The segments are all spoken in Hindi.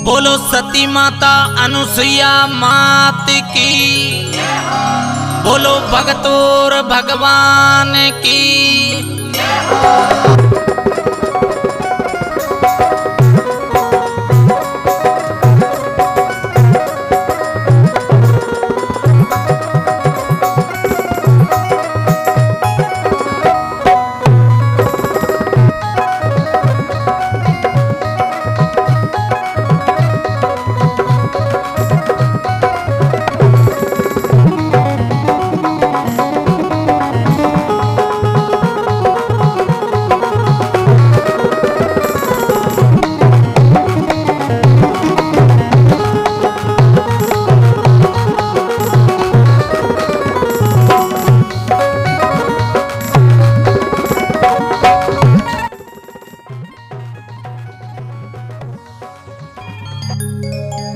बोलो सती माता अनुसुईया मात की, बोलो भगतोर भगवान की।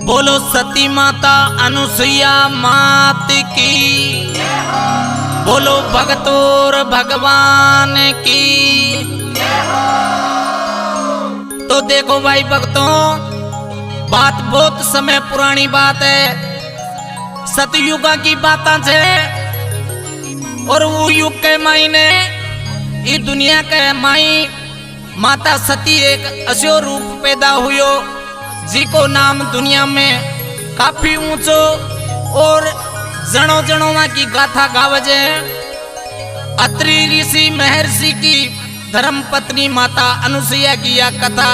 बोलो सती माता अनुसुईया मात की, बोलो भगतोर भगवान की। तो देखो भाई भक्तों, बात बहुत समय पुरानी बात है, सतयुग की बात है। और वो युग के मायने ये दुनिया के माई माता सती एक असो रूप पैदा हुयो, जी को नाम दुनिया में काफी ऊंचो और जनो जनो की गाथा गावजे। अत्रि ऋषि महर्षि की धर्म पत्नी माता अनुसुईया की यह कथा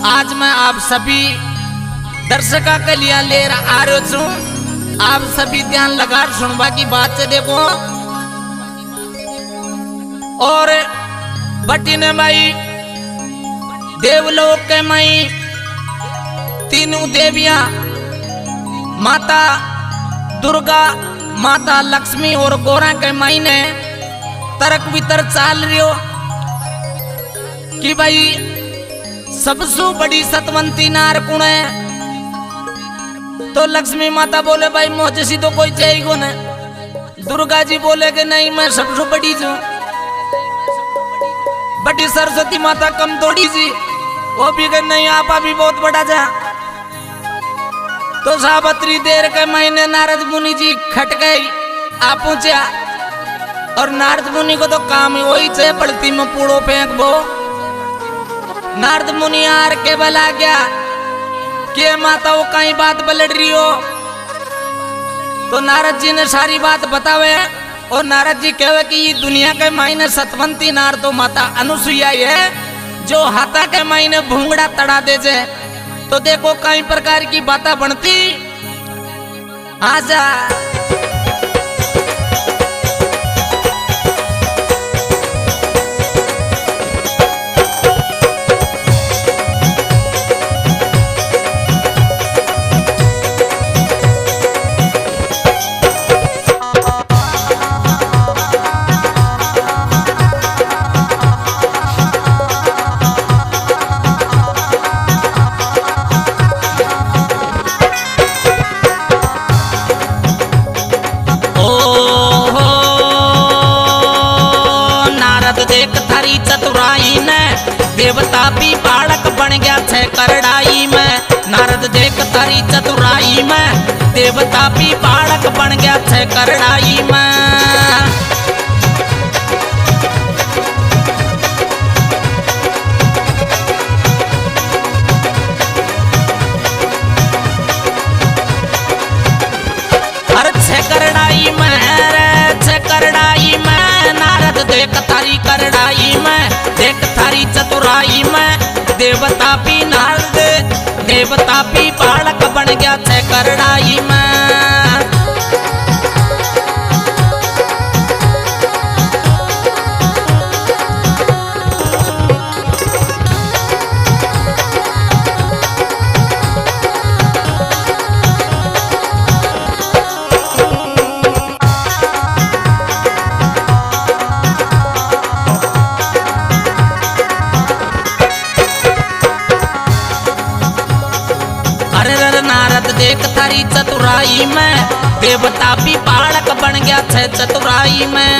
आज मैं आप सभी दर्शकों के लिए ले आ रहा हूँ। आप सभी ध्यान लगा सुनवा की बात से देखो। और बटी ने भाई देवलोक के माई तीनों देवियां माता दुर्गा, माता लक्ष्मी और गौरा के माई ने तर्क वितर्क चाल रियो कि भाई सबसे बड़ी सतवंती नार कौन है। तो लक्ष्मी माता बोले भाई मुझे तो कोई चाहिए न। दुर्गा जी बोले कि नहीं मैं सबसे बड़ी हूँ। बड़ी सरस्वती माता कम थोड़ी सी, वो भी कि नहीं आप अभी बहुत बड़ा जा। तो सावित्री देर के महीने नारद मुनि जी खट गई आ पूछा, और नारद मुनि को तो काम ही वही चे पड़ती में पूड़ो फेंक बो। नारद मुनि आर के बला गया कि माता वो कहीं बात बलड़ रही हो। तो नारद जी ने सारी बात बतावे और नारद जी कहे कि ये दुनिया के मायने सतवंती नार तो माता अनुसुईया है, जो हाथा के मायने भूंगड़ा तड़ा दे जे। तो देखो कई प्रकार की बातें बनती। आजा देख थारी चतुराई ने, देवता भी बालक बन गया छे करड़ाई में। नारद देख थारी चतुराई में, देवता भी बालक बन गया छे करड़ाई में। अरे छे करड़ाई में रे छे करड़ाई में, नारद देख थारी करड़ाई में, देख थारी चतुराई में। देवता भी नारद देवता भी बालक बन गया छे करड़ाई में। नारद देख थारी चतुराई में, देवता भी बालक बन गया छे चतुराई में।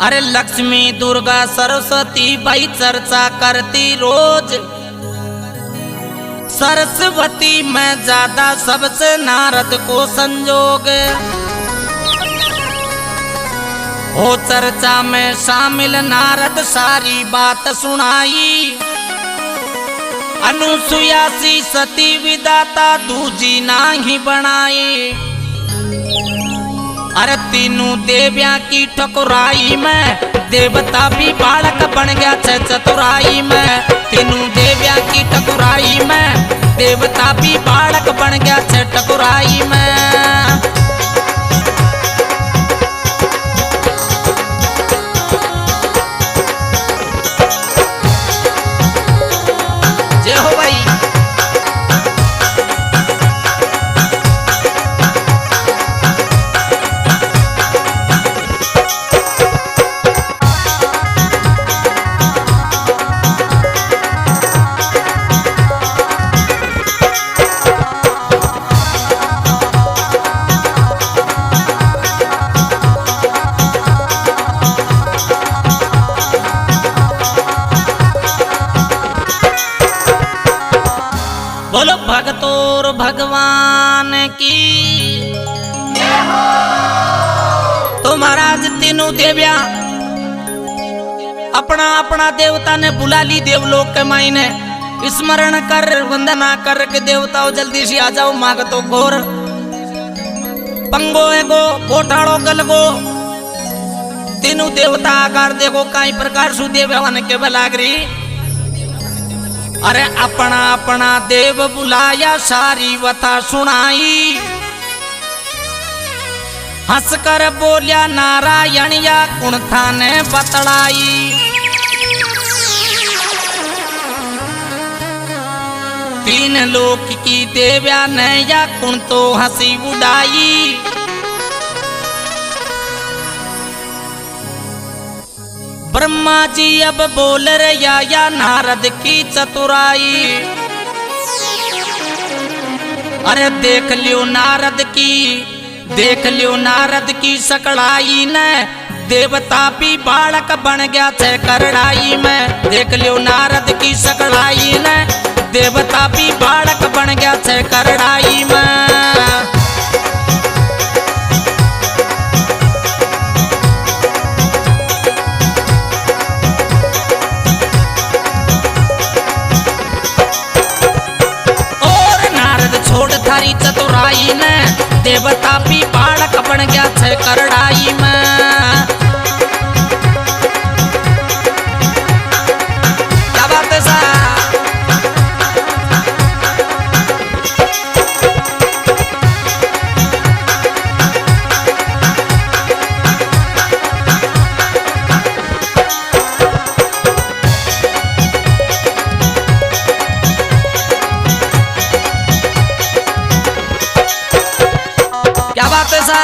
अरे लक्ष्मी दुर्गा सरस्वती भाई चर्चा करती रोज, सरस्वती में ज्यादा सबसे नारद को संजोग। हो चर्चा में शामिल नारद सारी बात सुनाई, अनुसुया सी सती विदाता दूजी नाही बनाई। अरे तीनों देविया की ठकुराई में देवता भी बालक बन गया छे चतुराई में। तीनों देविया की ठकुराई में देवता भी बालक बन गया छे ठकुराई में। जय हो भाई। बोलो भगतोर भगवान की। तो महाराज तीनों देविया अपना अपना देवता ने बुला ली देवलोक के मायने। स्मरण कर वंदना कर के देवताओं जल्दी से आ जाओ, मांगतो घोर पंगो एगो कोठाड़ो गलगो। तीनों देवता आकार देखो कई प्रकार सु देववन के बलागरी। अरे अपना अपना देव बुलाया सारी वथा सुनाई, हंसकर बोलिया नारायण या कुण था ने बतलाई। तीन लोक की देव्या ने या कुण तो हंसी उड़ाई। ब्रह्मा जी अब बोल रहा या नारद की चतुराई। अरे देख लियो नारद की सकड़ाई ने देवता भी बालक बन गया थे करड़ाई में। देख लियो नारद की सकड़ाई ने देवता भी बालक बन गया थे करड़ाई में। थारी चतुराई ने देवता भी बालक बन गया छे करड़ाई में। क्या बात है सा। क्या बात है सा।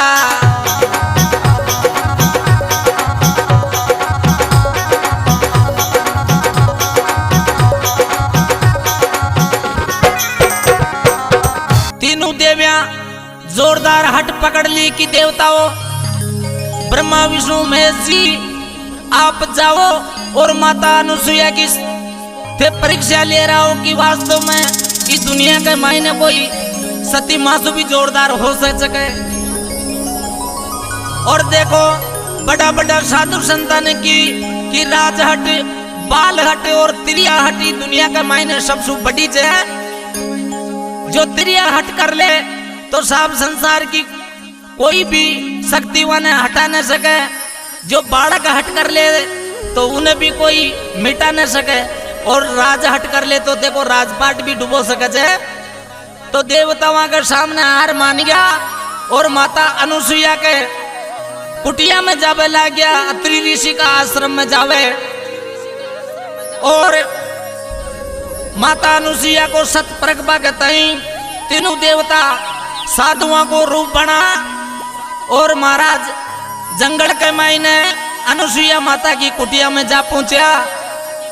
तीनों देवियां जोरदार हट पकड़ ली कि देवताओं ब्रह्मा विष्णु महेश जी आप जाओ और माता अनुसुईया की परीक्षा ले रहा हो कि वास्तव में इस दुनिया के मायने कोई सती मासु भी जोरदार हो सके। और देखो बड़ा बड़ा साधु संतान की राजहट बालहट और त्रियाहट दुनिया के मायने सबसे बड़ी है। जो त्रियाहट कर ले तो सब संसार की कोई भी शक्तिवान हटा न सके। जो बालक हट कर ले तो उन्हें भी कोई मिटा न सके। और राजहट कर ले तो देखो राजपाट भी डुबो सके। तो देवताओं के सामने हार मान गया और माता अनुसुईया के कुटिया में जावे लग गया। अत्रि ऋषि का आश्रम में जावे और माता अनुसुईया को सत प्रगपा कहते तीनों देवता साधुओं को रूप बना और महाराज जंगल के मायने अनुसुईया माता की कुटिया में जा पहुंचा।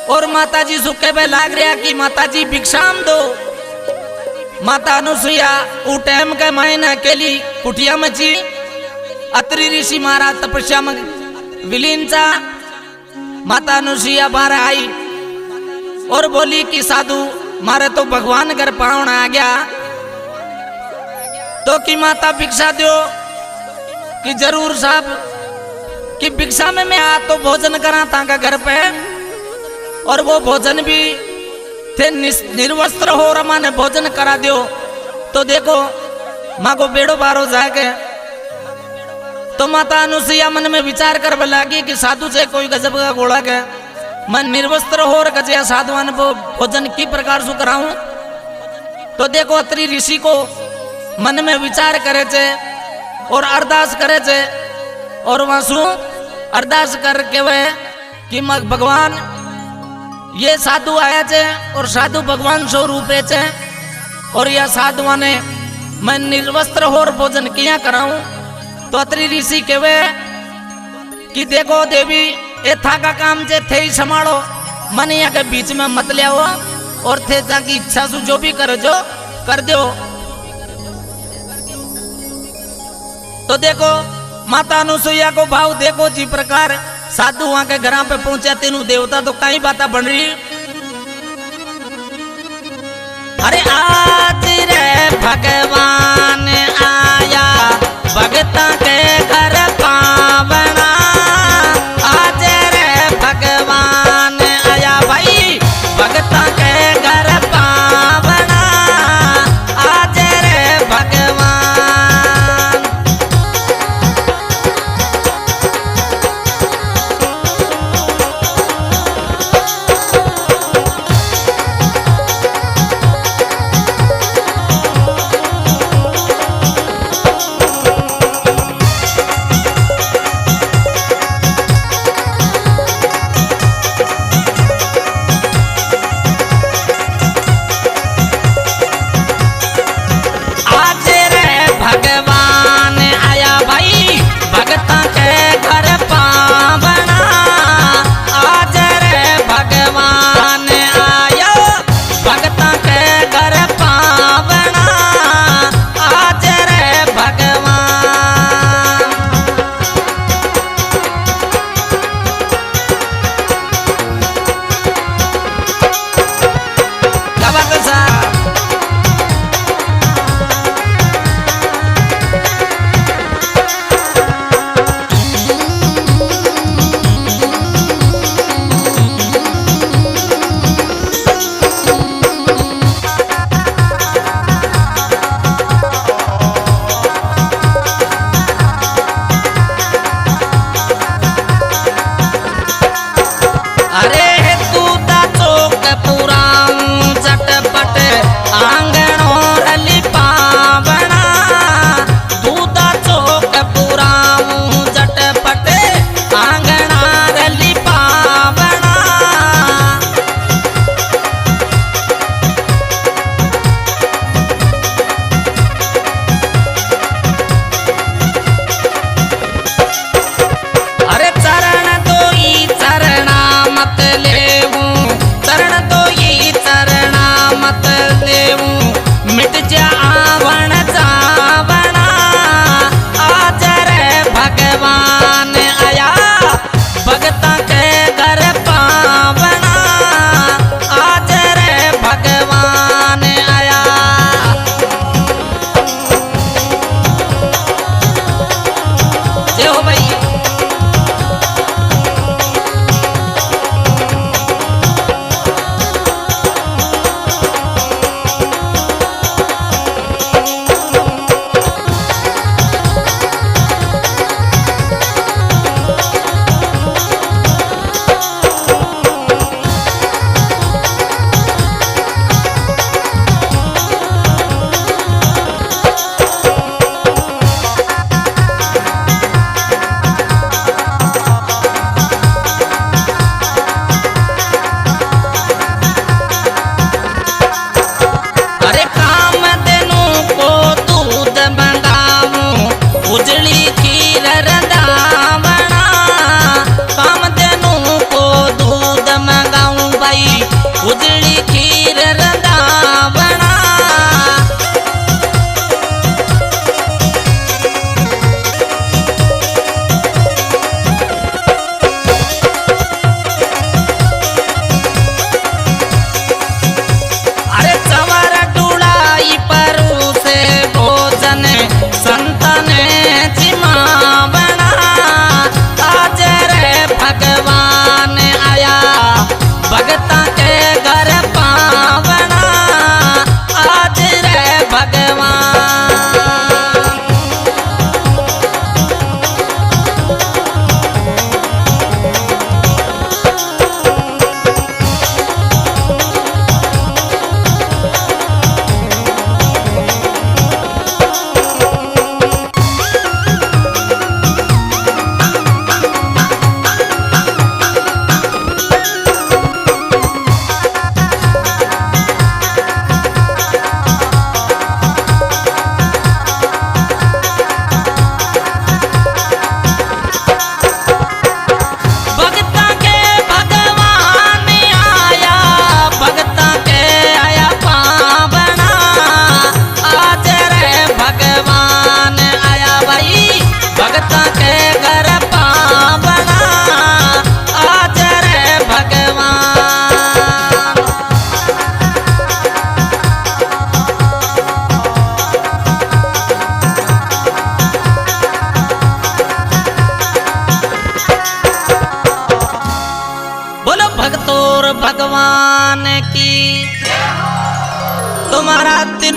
और माता जी सुखे पे लाग रहा कि माता जी भिक्षाम दो। माता अनुसुईया उ टाइम के मायने अकेली कुटिया में जी। अत्रि ऋषि महाराज तपस्या में विलीनचा माता अनुसुईया बाहर आई और बोली कि साधु मारे तो भगवान घर पावना आ गया, तो कि माता भिक्षा दो कि जरूर साहब कि भिक्षा में मैं आ तो भोजन करा ताका घर पे, और वो भोजन भी थे निर्वस्त्र हो रमा ने भोजन करा दियो। तो देखो माँ को बेड़ो बारो जाके तो माता अनुसुईया मन में विचार कर लगी कि साधु से कोई गजब का घोड़ा के मन निर्वस्त्र हो गजया साधुआन को भोजन की प्रकार से कराऊं। तो देखो अत्रि ऋषि को मन में विचार करे छे और अरदास करे छे, और वहां अरदास करके वे कि भगवान ये साधु आया छे और साधु भगवान स्वरूप छे, और यह साधुआ ने मैं निर्वस्त्र होर भोजन किया कराऊं। तो अत्रि ऋषि कहवे कि देखो देवी ए था का काम जे थे ही संभालो, मन यहाँ के बीच में मत ले आओ, और थे जाकी इच्छा सु जो भी कर जो कर दो। तो देखो माता अनुसुईया को भाव देखो जी प्रकार साधु वहां के घर पे पहुंचा, तीनों देवता तो कई बातें बन रही। अरे आज रे भगवान आया भगता के घर पावना, आज रे भगवान आया भाई भगता के घर पावना, आज रे भगवान।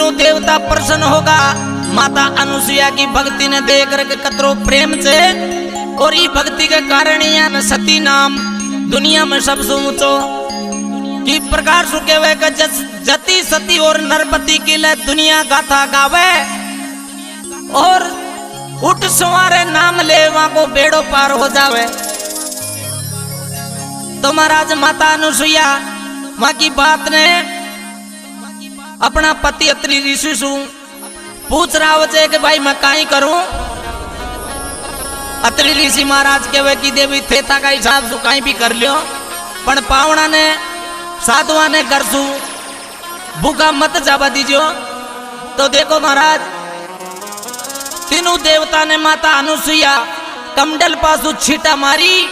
तीनों देवता प्रसन्न होगा। माता अनुसुईया की भक्ति ने देख कर कतरो प्रेम से, और ये भक्ति के कारण यहाँ सती नाम दुनिया में सबसे ऊंचो की प्रकार सुखे हुए जति सती और नरपति की ले दुनिया गाथा गावे, और उठ सवारे नाम ले वहां को बेड़ो पार हो जावे। तो महाराज माता अनुसुईया वहां की बात ने अपना पति अत्रि ऋषि सु पूछ रहा हो कि भाई मैं काई करूं। अत्रि ऋषि महाराज के वे की देवी थेता का हिसाब सु काई भी कर लियो, पण पावना ने साधुआ ने घर सु भूखा मत जावा दीजियो। तो देखो महाराज तीनों देवता ने माता अनुसुईया कमंडल पासु छीटा मारी,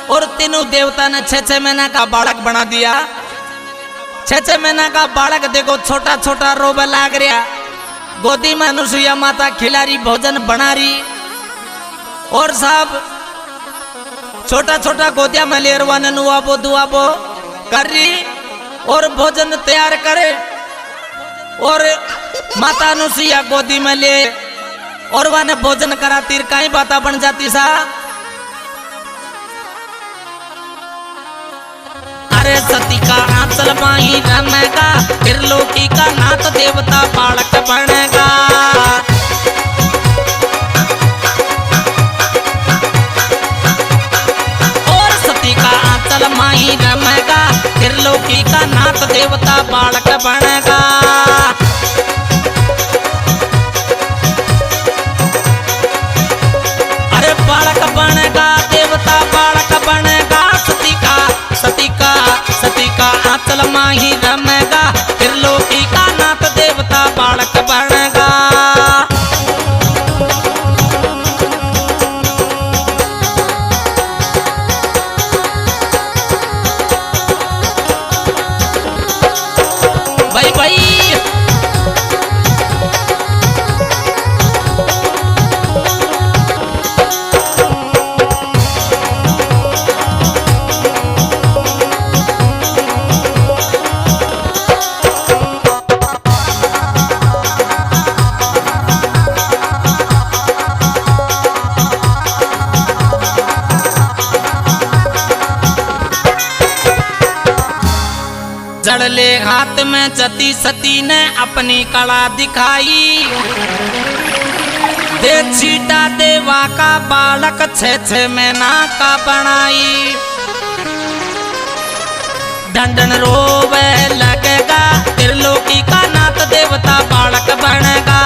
और तीनों देवता ने 6-6 महीना का बालक बना दिया। 6-6 महीना का बालक देखो छोटा छोटा रोबे लाग रहा, गोदी में अनुसुईया माता खिला रही, भोजन बना रही, और सब छोटा छोटा गोदिया में ले रवाने नुआबो दुआबो कर रही, और भोजन तैयार करे, और माता अनुसुईया गोदी में ले और वाने भोजन कराती कई बाता बन जाती सा। अरे सती का आंचल माही रमेगा, त्रिलोकी का नाथ देवता बालक बनेगा। और सती का आंचल माही रमेगा, त्रिलोकी का नाथ देवता बालक बनेगा। अरे बालक बनेगा देवता बालक बनेगा, सती का आंचल माही रमेगा, त्रिलोकी का नाथ देवता बालक बनेगा। भाई भाई जड़ले हाथ में जती सती ने अपनी कला दिखाई, दे छीटा देवा का बालक 6-6 महीना का बनाई। ढंढन रोवे लगेगा, त्रिलोकी का नाथ देवता बालक बनेगा।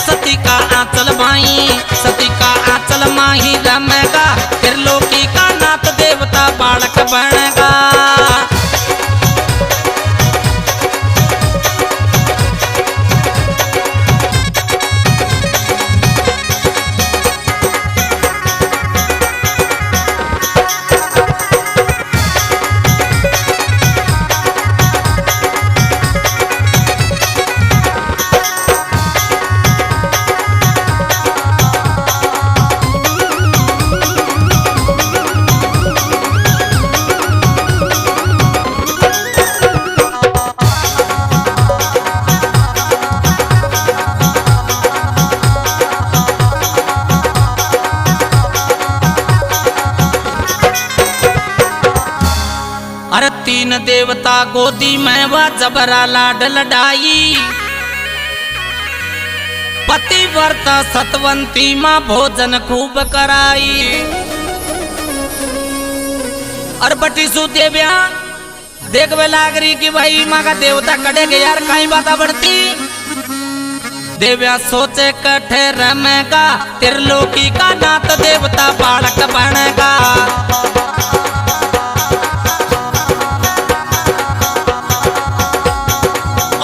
सती का आंचल माही रमेगा, त्रिलोकी का नाथ देवता बालक बनेगा। अरे 3 देवता गोदी में वह जबरा लाड लड़ाई, पतिव्रता सतवंती माँ भोजन खूब कराई। और बटी सु देव्या देखवे लाग रही कि भाई माँ का देवता कड़े गए यार, कहीं बाता बढ़ती देव्या सोचे कठे रमेगा, त्रिलोकी का नाथ देवता बालक बनेगा।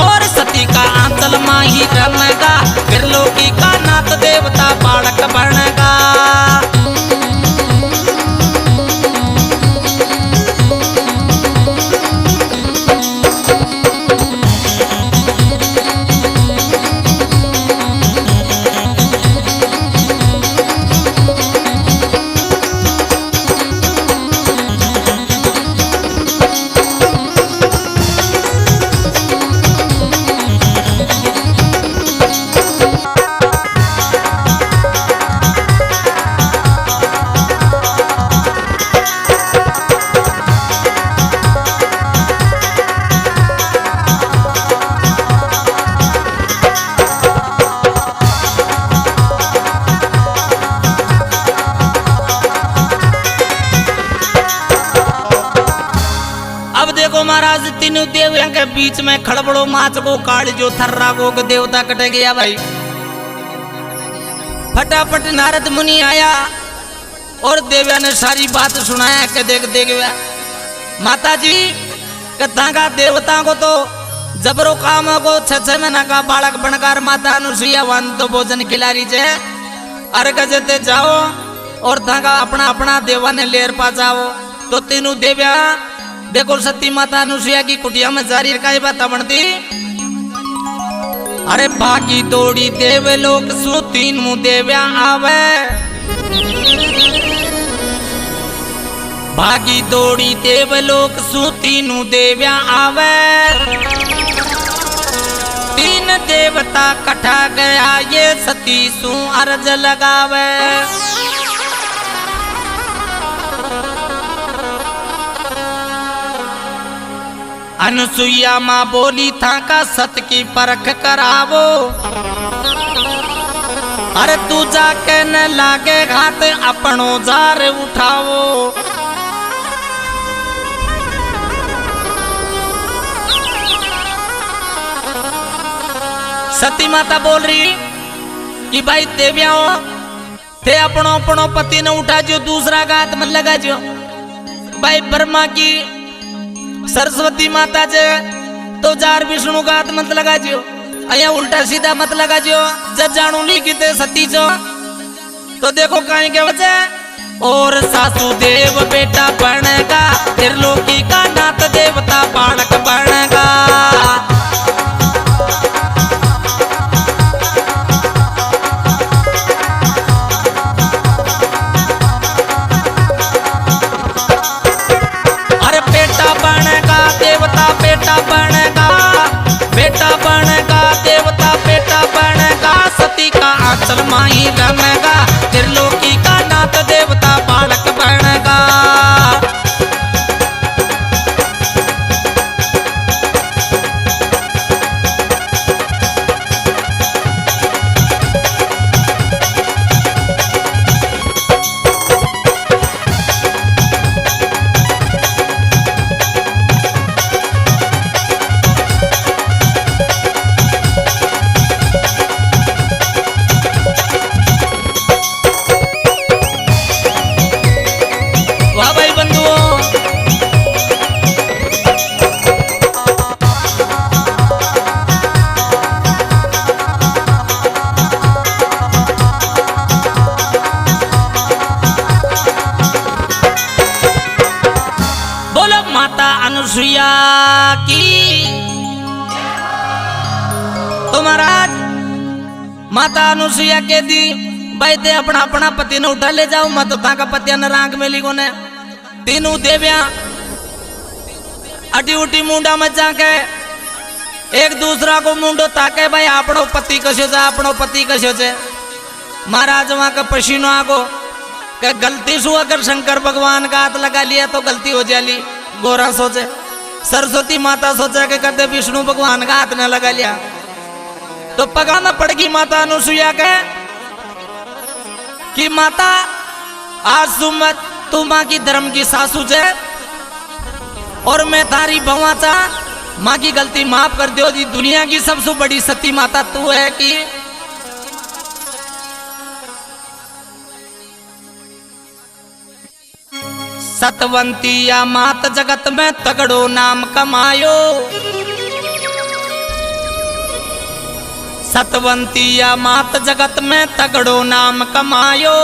और सती का आंचल माही रमेगा, त्रिलोकी का नाथ देवता बालक बनेगा। महाराज तीनों देवियों के बीच में खड़बड़ो माच को काल जो थर्रा को देवता कटे गया भाई। फटाफट नारद मुनि आया और देविया ने सारी बात सुनाया कि देख देख माता जी कथा का देवता को तो जबरो काम को 6 महीना का बालक बनकर माता अनुसुईया वन तो भोजन खिला रही है। अर्घ जते जाओ और धागा अपना अपना देवा ने लेर पा जाओ। तो तीनों देविया देखो सती माता अनुसुईया की कुटिया में जारी रखाई बात बनती। अरे बाकी दौड़ी देव लोक सु तीन मुँह देव्या आवे, भागी दौड़ी देव लोक सु तीनू देव्या आवे। तीन देवता कठा गया ये सती सु अर्ज लगावे। अनुसुईया माँ बोली था का सत की परख करावो। अरे तू जाके न लागे घात अपनो जार उठावो। सती माता बोल रही कि भाई देवियाओ थे अपनो अपनो पति ने उठा जो दूसरा घात मत लगा जो। भाई ब्रह्मा की सरस्वती माता जे तो जार विष्णु का हाथ मत लगा जो। अया उल्टा सीधा मत लगा जो। जब जानू ली किते सती जो तो देखो कहीं के वजह। और सासू देव बेटा बनेगा, त्रिलोकी का नाथ देवता बालक बनेगा। आंचल माही रमेगा, त्रिलोकी का नाथ देवता बालक बनेगा। अनुसुईया की तो महाराज माता अनुसुईया के दी भाई ते अपना अपना पति ने उठा ले जाओ। मत का पतिया ने रांग में लिखो ने तीनों देविया अटी उटी मुंडा में जाके एक दूसरा को मुंडो ताके भाई आपनो पति कशो जा आपनो पति कशो छे। महाराज वहां का पसीनो आगो के गलती सु अगर शंकर भगवान का हाथ लगा लिया तो गलती हो जाली। गोरा सोचे, सरस्वती माता सोचा के करते विष्णु भगवान का हाथ न लगा लिया तो पगाना पड़ेगी माता अनुसुईया के कि माता आज तू माँ की धर्म की सासू छे और मैं तारी भवा चा माँ की गलती माफ कर दो। दुनिया की सबसे बड़ी सती माता तू है कि सतवंती या मात जगत में तगड़ो नाम कमायो। सतवंती या मात जगत में तगड़ो नाम कमायो।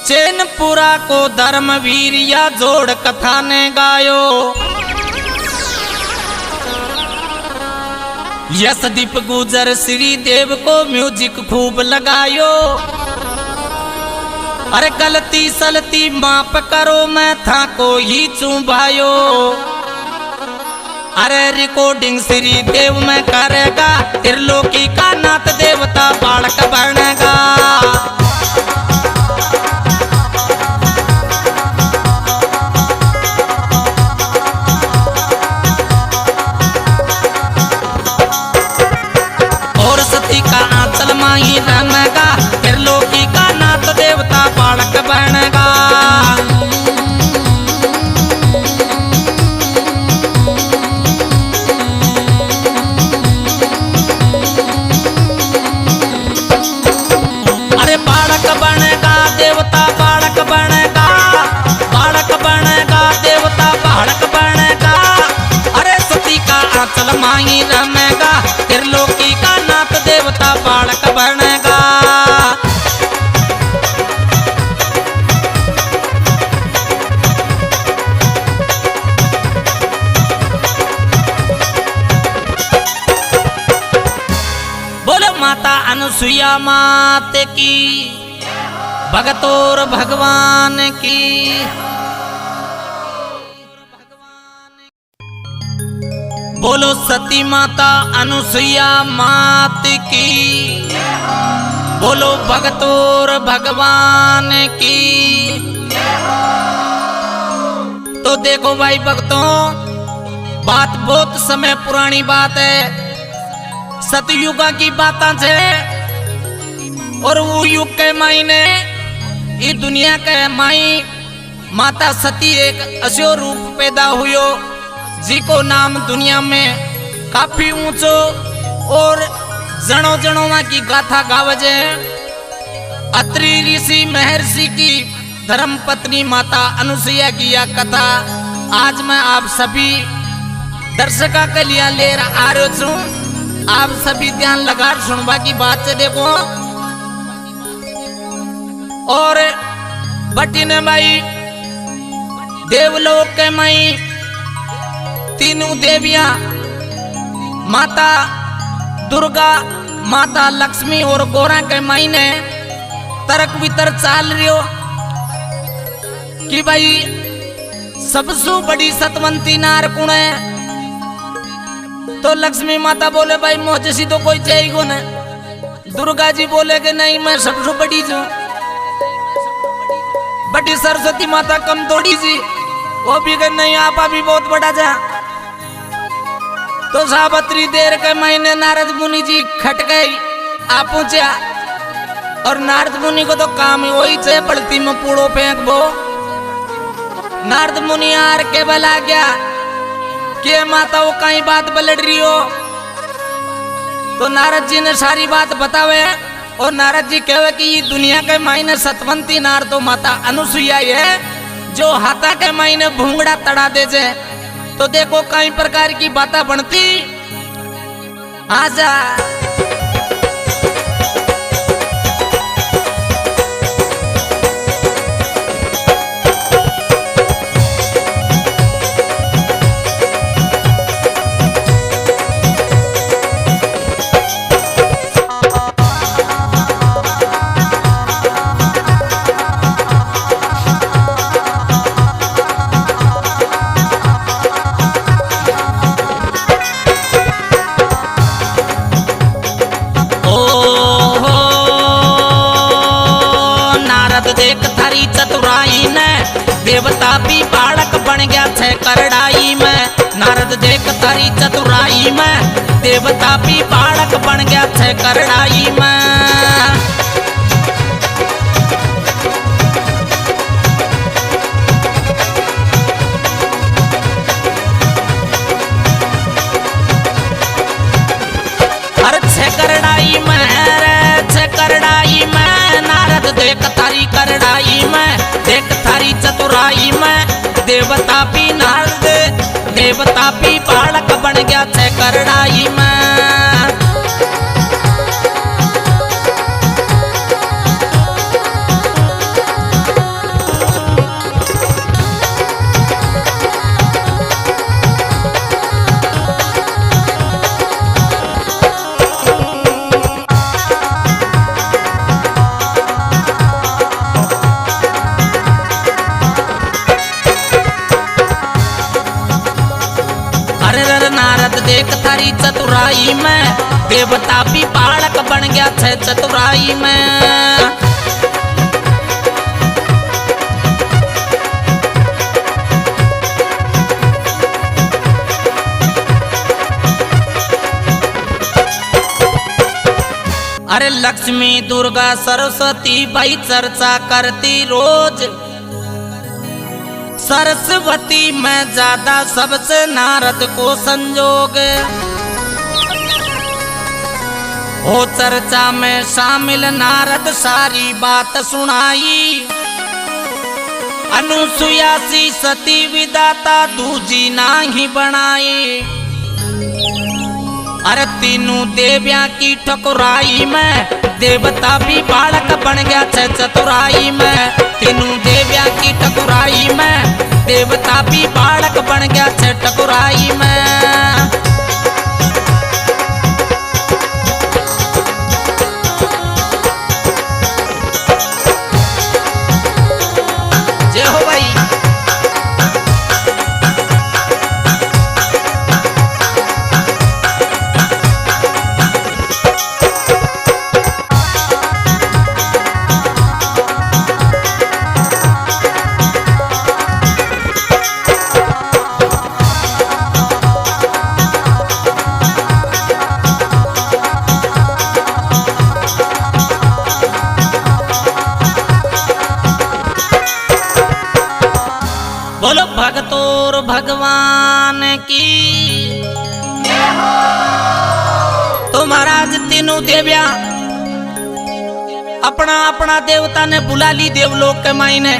चैनपुरा को धर्मवीर या जोड़ कथा ने गायो। यशदीप गुजर श्री देव को म्यूजिक खूब लगायो। अरे गलती सलती माफ करो मैं था को ही चुभायो। अरे रिकॉर्डिंग श्री देव में करेगा त्रिलोकी का नाथ देवता बालक बनेगा। और सती का आंचल माही रमेगा त्रिलोकी का नाथ देवता बालक बनेगा। अरे बालक बनेगा देवता बालक बनेगा, बालक बनेगा देवता बालक बनेगा। अरे सती का आंचल माही रमेगा त्रिलोकी का नाथ देवता बालक बनेगा। बोलो माता अनुसुईया मात की, भगतोर भगवान की। बोलो सती माता अनुसुईया मात की, बोलो भगतोर भगवान की। तो देखो भाई भक्तों, बात बहुत समय पुरानी बात है, सतयुगा की बात है। और वो युग के मायने ये दुनिया के माई माता सती एक असो रूप पैदा हुयो, जिको नाम दुनिया में काफी ऊंचो और जनो जनो की गाथा गावजे। अत्रि ऋषि महर्षि की धर्म पत्नी माता अनुसुईया की यह कथा आज मैं आप सभी दर्शकों के लिए ले आ रहा हूँ। आप सभी ध्यान लगा सुनवा की बात से देखो। और बटी ने भाई देवलोक के मई तीनों देवियां माता दुर्गा, माता लक्ष्मी और गौरा के मई ने तर्क वितर्क चाल रही हो कि भाई सबसे बड़ी सतवंती नार कौन है। तो लक्ष्मी माता बोले भाई मुझे तो कोई चाहिए को न। दुर्गा जी बोले कि नहीं मैं सबसे बड़ी हूँ। बड़ी सरस्वती माता कम थोड़ी सी, वो भी कि नहीं आप अभी बहुत बड़ा जा। तो सावित्री देर के महीने नारद मुनि जी खट गए आप पहुंचा। और नारद मुनि को तो काम ही वही थे पलती में पूड़ो फेंक बो। नारद मुनि आर के बला गया के माता वो कहीं बात पलट रही हो। तो नारद जी ने सारी बात बतावे और नारद जी कहे कि ये दुनिया के मायने सतवंती नार तो माता अनुसुईया है, जो हाथा के मायने भूंगड़ा तड़ा दे जे। तो देखो कई प्रकार की बातें बनती। आजा देख थारी चतुराई ने देवता भी बालक बन गया छे करड़ाई में। नारद देख थारी चतुराई में देवता भी बालक बन गया छे करड़ाई में। देख थारी चतुराई में देवता भी नारद देवता भी बालक बन गया छे करड़ाई में। नारद देख थारी चतुराई में देवता भी बालक बन गया छे चतुराई में। अरे लक्ष्मी दुर्गा सरस्वती भाई चर्चा करती रोज सरस्वती में ज्यादा सबसे नारद को संजोग हो चर्चा में शामिल नारद सारी बात सुनाई। अनुसुया सी सती विदाता दूजी नाही बनाई। अरे तीनों देवियां की ठकुराई में देवता भी बालक बन गया छे चतुराई में। तीनों देवियां की ठकुराई में देवता भी बालक बन गया छे ठकुराई में। जय हो भाई। बोलो भगतोर भगवान की। तो महाराज तीनों देवियां अपना अपना देवता ने बुला ली देवलोक के मायने।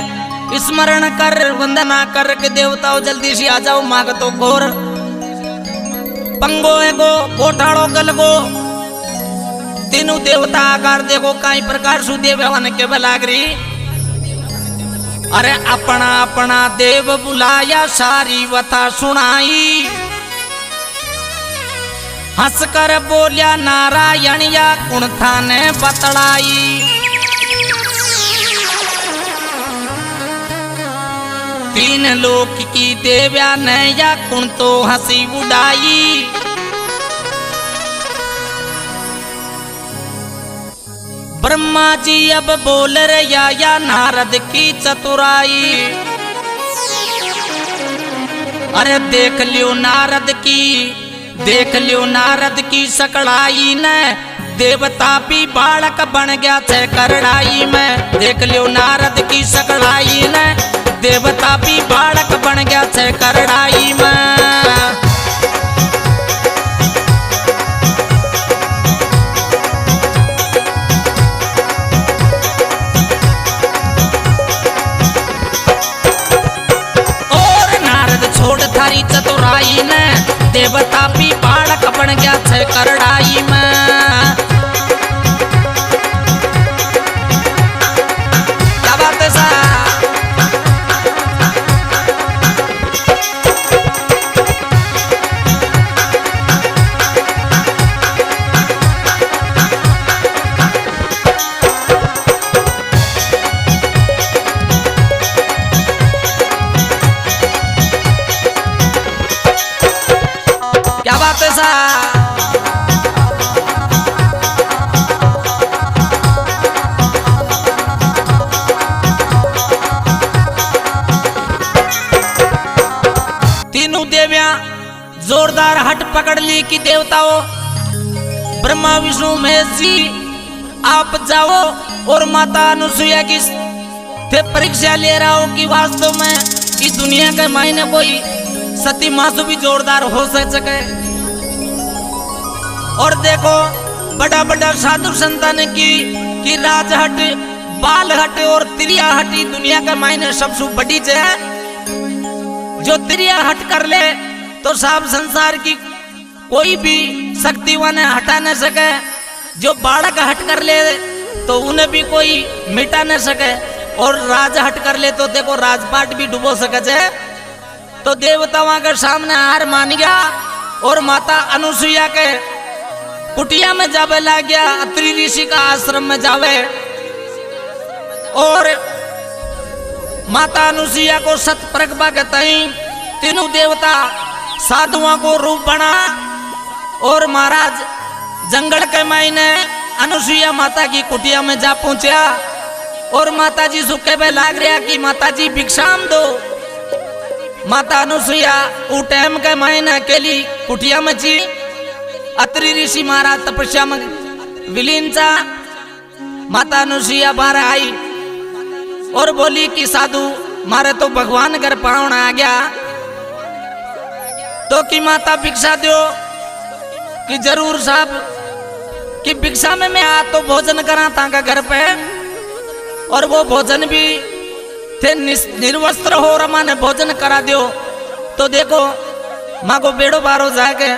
स्मरण कर वंदना कर के देवताओं जल्दी से आ जाओ मांगतो घोर पंगो एगो कोठाड़ो गलगो। तीनों देवता आकार देखो कई प्रकार सु देवन के बलागरी। अरे अपना अपना देव बुलाया सारी वथा सुनाई। हंसकर बोलिया नारायण या कुण था ने बतलाई। तीन लोक की देव्या ने या कुण तो हंसी उड़ाई। ब्रह्मा जी अब बोल रहा या नारद की चतुराई। अरे देख लियो नारद की सकड़ाई ने देवता भी बालक बन गया छे करड़ाई में। देख लियो नारद की सकड़ाई ने देवता भी बालक बन गया छे करड़ाई में। चतुराई ने देवता भी बालक बन गया छे करड़ाई में। क्या बात है सा। क्या बात है सा। तीनों देवियां जोरदार हट पकड़ ली कि देवताओं ब्रह्मा विष्णु महेश जी आप जाओ और माता अनुसुईया की परीक्षा ले रहा हो कि वास्तव में इस दुनिया के मायने कोई सती मासु भी जोरदार हो सके। और देखो बड़ा बड़ा साधु संतान की राजहट बाल हटे और त्रिया हटी दुनिया के मायने सबसे बड़ी है। जो त्रिया हट कर ले तो साहब संसार की कोई भी शक्ति उन्हें हटा न सके। जो बालक हट कर ले तो उन्हें भी कोई मिटा न सके। और राज हट कर ले तो देखो राजपाट भी डुबो सके। तो देवताओं के सामने हार मान गया और माता अनुसुईया के कुटिया में जावे लग गया। अत्रि ऋषि का आश्रम में जावे और माता अनुसुईया को सत प्रगपा के तई तीनों देवता साधुओं को रूप बना और महाराज जंगल के मायने अनुसुईया माता की कुटिया में जा पहुंचा। और माता जी सुखे पे लाग रहा कि माता जी भिक्षाम दो। माता अनुसुईया उ टाइम के मायने अकेली कुटिया में जी। अत्रि ऋषि महाराज तपस्या में विलीन था। माता अनुसुईया बाहर आई और बोली कि साधु मारे तो भगवान घर पावन आ गया तो कि माता भिक्षा दो कि जरूर साहब कि भिक्षा में मैं आ तो भोजन करा ताका घर पे। और वो भोजन भी थे निर्वस्त्र हो रमा ने भोजन करा दियो। तो देखो माँ को बेड़ो बारो जाके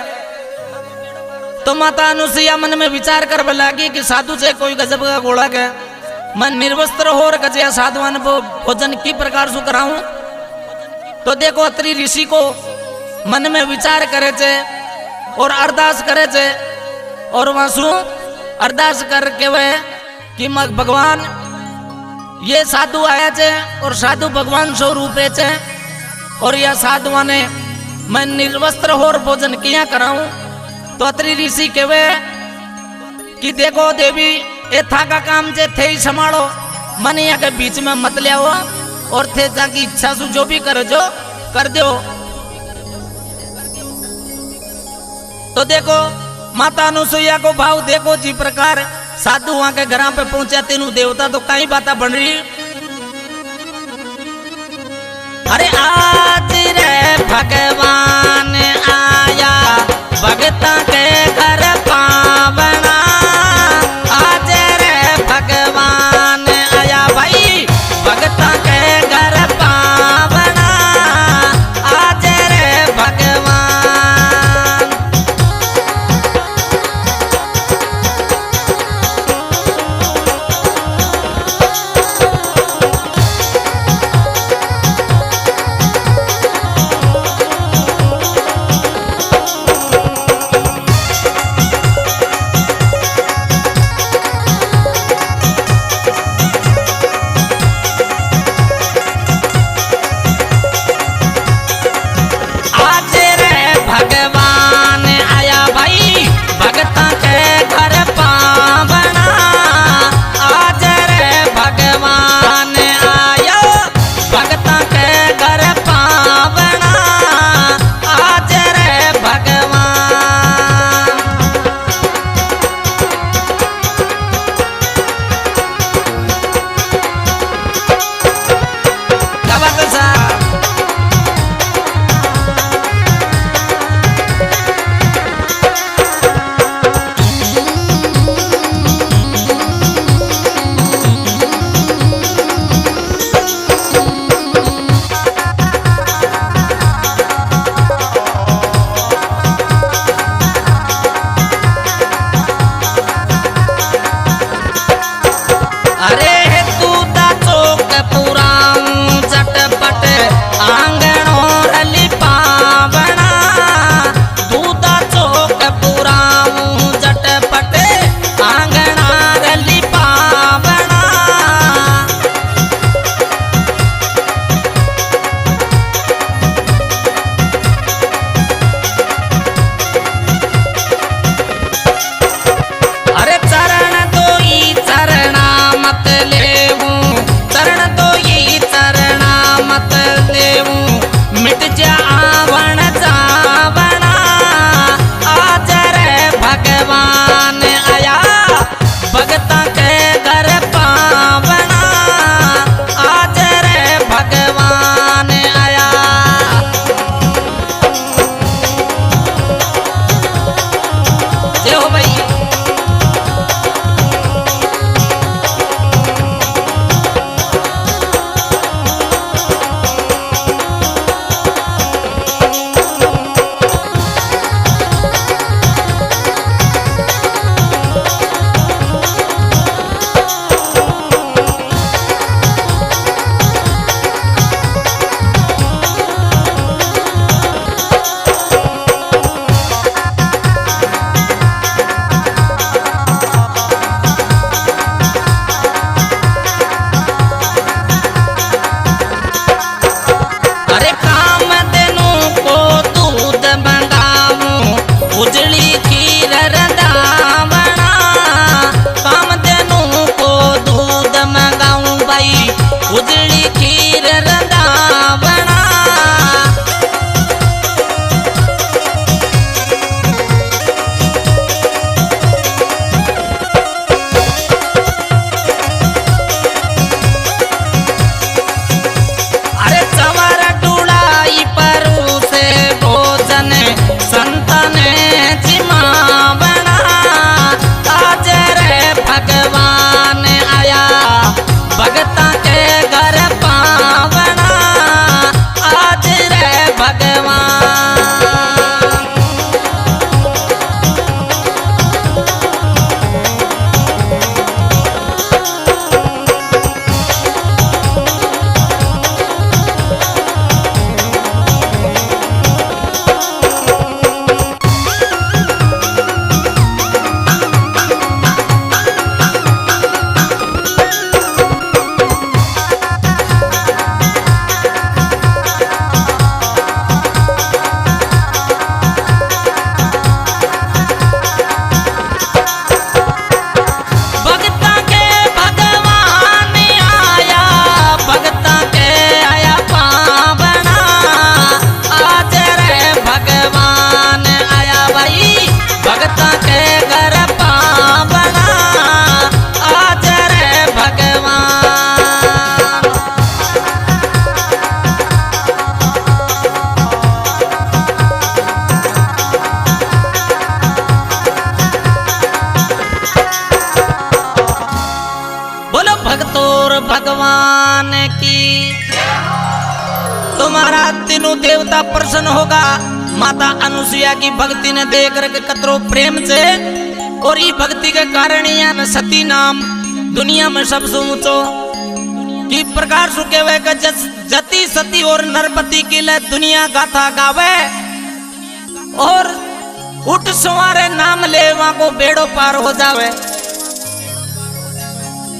तो माता अनुसुईया मन में विचार कर लगी कि साधु से कोई गजब का घोड़ा के मैं निर्वस्त्र हो गजया साधुआन वो भोजन की प्रकार से कराऊं। तो देखो अत्रि ऋषि को मन में विचार करे चे और अरदास करे चे। और वहां अरदास करके वे कि भगवान ये साधु आया चे और साधु भगवान स्वरूप चे। और यह साधुआ ने मैं निर्वस्त्र होर भोजन किया कराऊं। तो अत्रि ऋषि कहवे कि देखो देवी ए था का काम जे थे ही संभालो मन यहाँ के बीच में मत ले आओ और थे जाकी इच्छा से जो भी कर जो कर दो। तो देखो माता अनुसुईया को भाव देखो जी प्रकार साधु वहां के घर पे पहुंचा तीनों देवता तो कई बात बन रही। अरे आज रे भगवान आया भगता के घर पावना। आज रे भगवान आया भाई भगता के घर पावना। आज रे भगवान भगवान की। तुम्हारा तीनों देवता प्रसन्न होगा। माता अनुसुईया की भक्ति ने देख कर कतरो प्रेम से, और ये भक्ति के कारण यहाँ सती नाम दुनिया में सबसे ऊंचो की प्रकार सुखे हुए का जति सती और नरपति की ले दुनिया गाथा गावे, और उठ सवारे नाम ले वहां को बेड़ो पार हो जावे।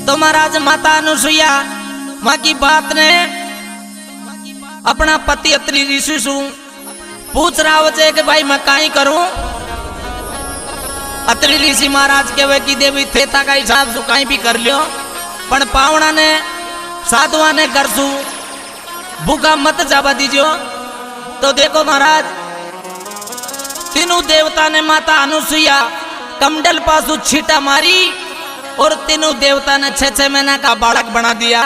तो महाराज माता अनुसुईया वहां की बात ने अपना पति अत्रि ऋषि सु पूछ रहा हो कि भाई मैं काई करूं। अत्रि ऋषि महाराज कहवे कि देवी थेता का हिसाब सु काई भी कर लियो, पण पावना ने साधुआ ने कर सु भूखा मत जावा दीजियो। तो देखो महाराज, तीनों देवता ने माता अनुसुईया कमंडल पासु छीटा मारी, और तीनों देवता ने 6-6 महीना का बालक बना दिया।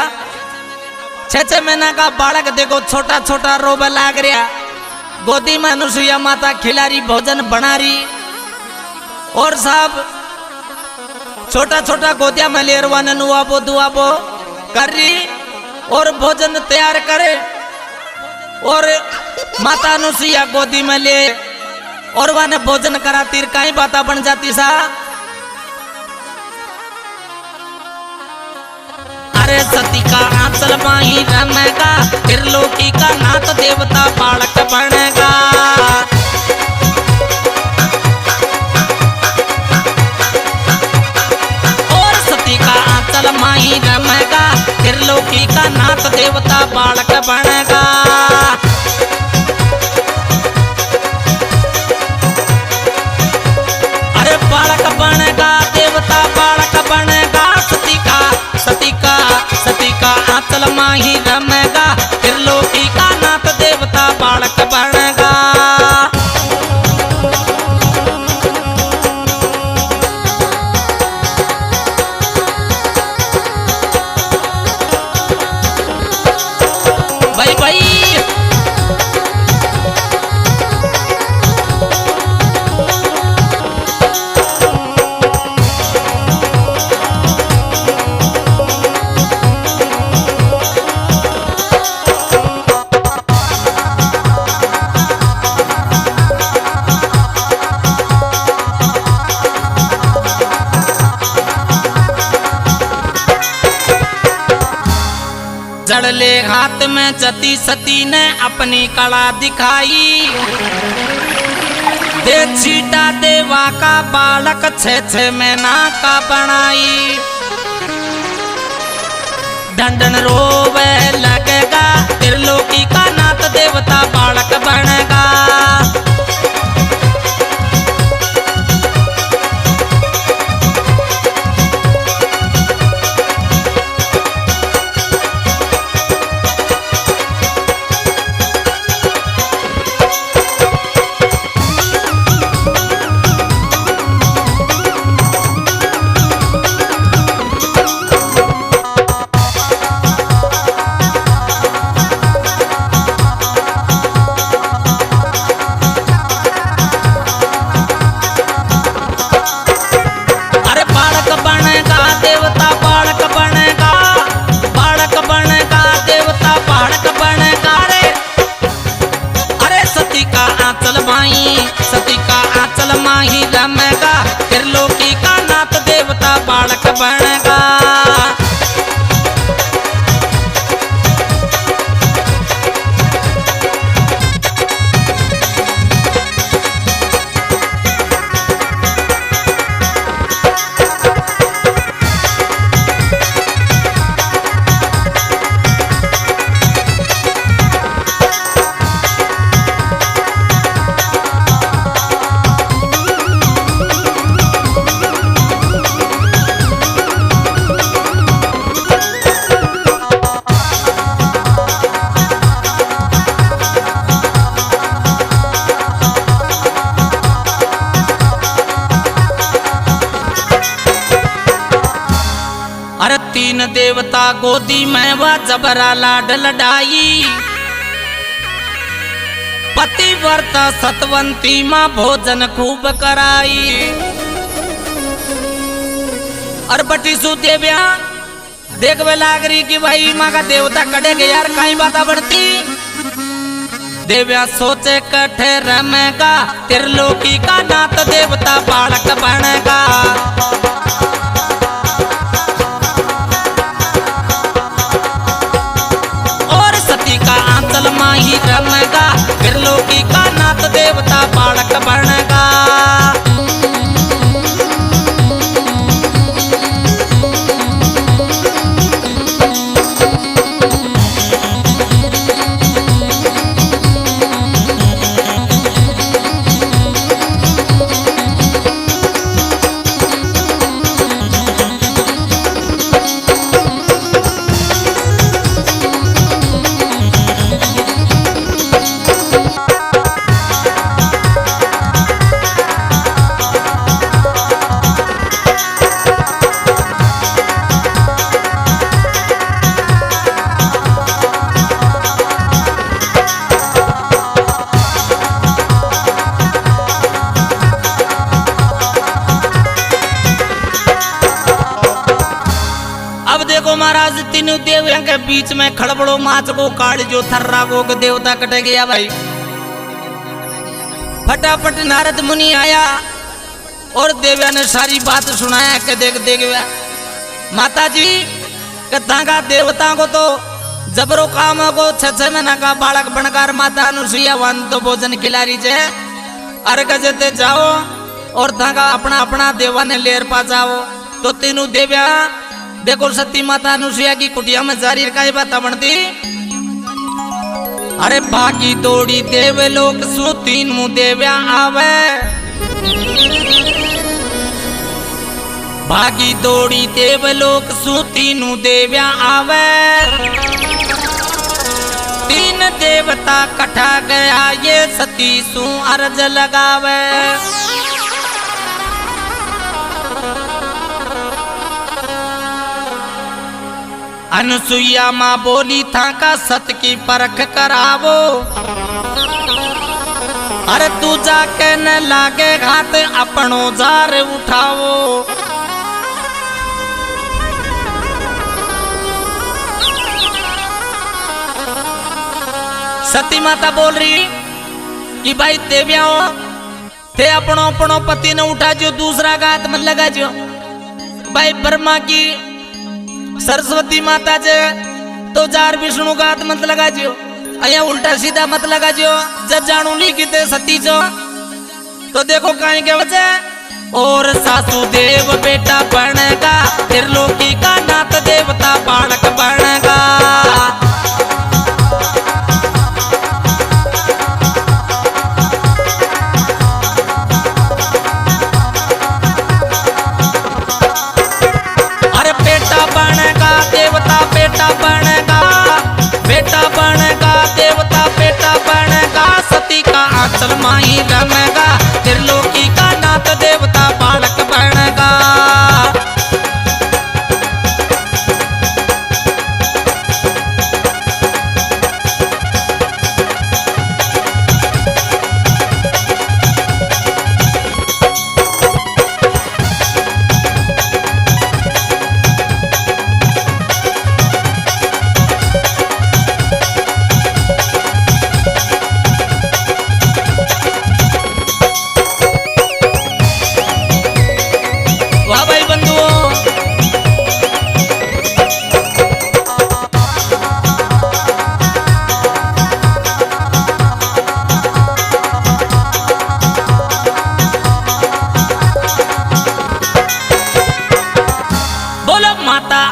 6-6 महीना का बालक देखो छोटा छोटा रोबे लाग रहा, गोदी में अनुसुईया माता खिला रही, भोजन बना रही, और सब छोटा छोटा गोदिया में लेरवा ने नुआबो दुआबो कर रही, और भोजन तैयार करे, और माता अनुसुईया गोदी में ले और वह भोजन कराती, कई बाता बन जाती सा। अरे सती का आंचल माही रमेगा, त्रिलोकी का नाथ देवता बालक बनेगा। और सती का आंचल माही रमेगा, त्रिलोकी का नाथ देवता बालक बनेगा। अरे बालक बनेगा, देवता बालक बनेगा। सती का आंचल माही रमेगा, त्रिलोकी का नाथ देवता बालक बनेगा। भाई भाई जड़ले हाथ में जती सती ने अपनी कला दिखाई, दे छीटा देवा का बालक 6-6 महीना का बनाई। ढंढन रोवे लगेगा, त्रिलोकी का नाथ देवता बालक बनेगा। सती का आंचल माही रमेगा, त्रिलोकी का नाथ देवता बालक बनेगा। अरे 3 देवता गोदी में वह जबरा लाड लड़ाई, पतिव्रता सतवंती माँ भोजन खूब कराई। और बटी सुदेव्या देखवे लाग रही कि भाई माँ का देवता कटे गए यार कहीं बात बढ़ती। देव्या सोचे कठे रमेगा त्रिलोकी का नाथ देवता बालक बनेगा। और सती का आंचल माही रमेगा त्रिलोकी का नाथ देवता बालक बनेगा। महाराज तीनों देवियों के बीच में खड़बड़ो माच को काट जो थर्रा को देवता कटे गया भाई। फटाफट नारद मुनि आया और देविया ने सारी बात सुनाया कि देख देविया माता जी कथा का देवता को तो जबरो काम को 6 महीना का बालक बनकर माता अनुसुईया वन तो भोजन खिला रही है। अर्घ जते जाओ और धागा अपना अपना देवा ने लेर पा जाओ। तो तीनों देविया देखो सती माता अनुसुईया की कुटिया में जारी का बात बनती। अरे भागी दौड़ी देव लोक सु तीन मुँह देव्या आवे। भागी दौड़ी देव लोक सु तीनों देव्या आवे। तीन देवता कठा गया ये सती सु अर्ज लगावे। अनुसुईया माँ बोली था का सत की परख करावो। अरे तू जाके न लागे घात अपनो जार उठावो। सती माता बोल रही कि भाई देविया थे अपनो अपनो पति ने उठा जो दूसरा घात मत लगा जो। भाई ब्रह्मा की सरस्वती माता जे तो जार विष्णु का हाथ मत लगा जो। अया उल्टा सीधा मत लगा जो। जब जानू ली की सती जो तो देखो कहीं के वजह। और सासू देव बेटा बनेगा त्रिलोकी का नाथ देवता बालक बनेगा। आंचल माही रमेगा त्रिलोकी का नाथ देवता बालक बनेगा।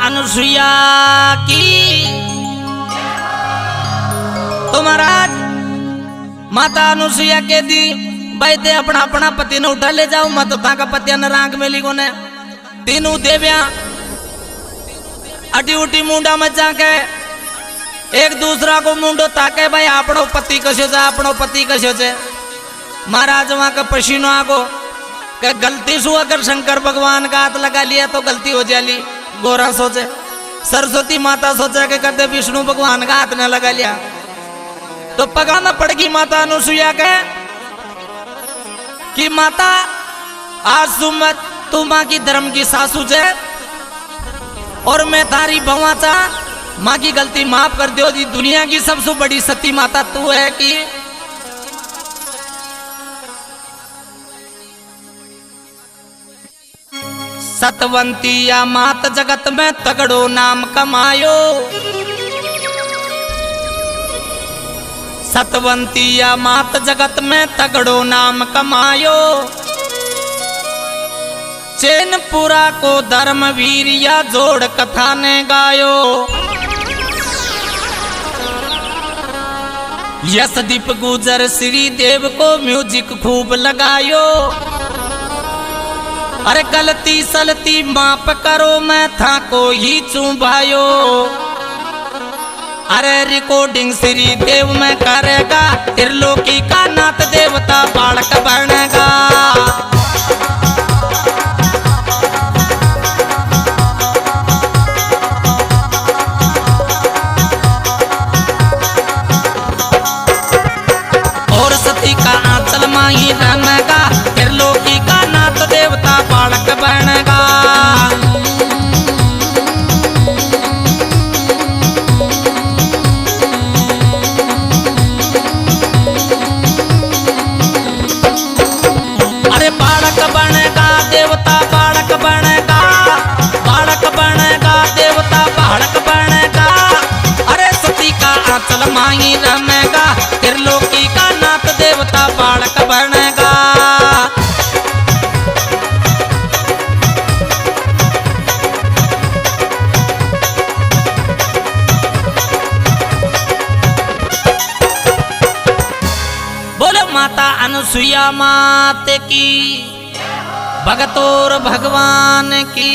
अनुसुईया की तो महाराज माता अनुसुईया के दी भाई ते अपना अपना पति ने उठा ले जाओ। मत का पतिया न रांग मेली को ने तीनों देविया अटी उटी मुंडा में जाके एक दूसरा को मुंडो ताके भाई अपनो पति कशो जा अपनो पति कशो छे। महाराज वहां का पसीनो आगो के गलती सु अगर शंकर भगवान का हाथ लगा लिया तो गलती हो जाली। गोरा सोचे सरस्वती माता सोचा के करते विष्णु भगवान का हाथ न लगा लिया तो पकड़ना पड़ेगी माता अनुसुईया के कि माता आज तू माँ की धर्म की सासू है और मैं तारी भवाचा माँ की गलती माफ कर दो जी। दुनिया की सबसे बड़ी सती माता तू है कि सतवंती या मात जगत में तगड़ो नाम कमायो। सतवंती या मात जगत में तगड़ो नाम कमायो। चैनपुरा को धर्मवीर या जोड़ कथा ने गायो। यशदीप गुजर श्री देव को म्यूजिक खूब लगायो। अरे गलती सलती माफ करो मैं था को ही चुभायो। अरे रिकॉर्डिंग श्री देव में करेगा त्रिलोकी का नाथ देवता बालक बनेगा। और सती का आंचल माही रमेगा त्रिलोकी का नाथ देवता बालक बनेगा। अरे बालक बनेगा देवता बालक बनेगा। बालक बनेगा देवता बालक बनेगा। अरे सती का आंचल माही रमेगा त्रिलोकी का नाथ देवता बालक बनेगा। बोलो माता अनुसुईया मात की, भगतोर भगवान की।